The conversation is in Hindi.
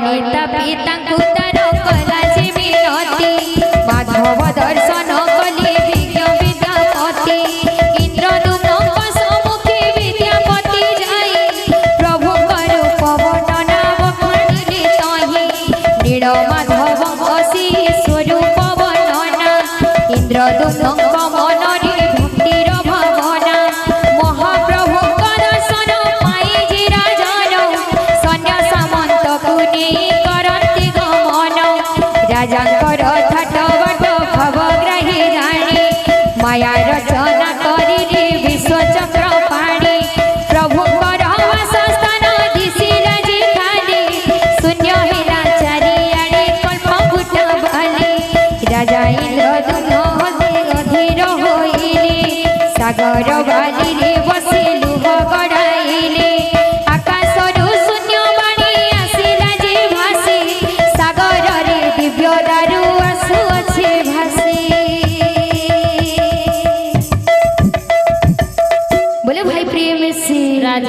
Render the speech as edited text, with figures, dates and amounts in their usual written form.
ललिता पिता तार कला जे मिनती माधव दर्शन कले विज्ञ विद्यापति इंद्रदुम्न सम्मुखे विद्यापति जाई प्रभु रूप वर्णना बखाणिले तहि नील माधव असी स्वरूप वर्णना इंद्रदुम्न मनरे भक्तिर भावना महाप्रभु दर्शन पाई जे राजन सैन्य सामंत को नहीं करती गमन राजांकर ठाट बाट भवग्राही राणी माया रचना करिले विश्वचक्र पाणी प्रभु वासस्थान दिशिला जे खाली शून्य हेला चारिआडे कल्प भूत बाली राजा इंद्रदुम्न अधीर होइले सागर बाली रे बसे लुह गड़ाइले आकाशरु शून्य बाणी आसिला जे भासी सागर रे दिव्य दारु आसु अच्छे भासी बोले भाई प्रेम से राजा।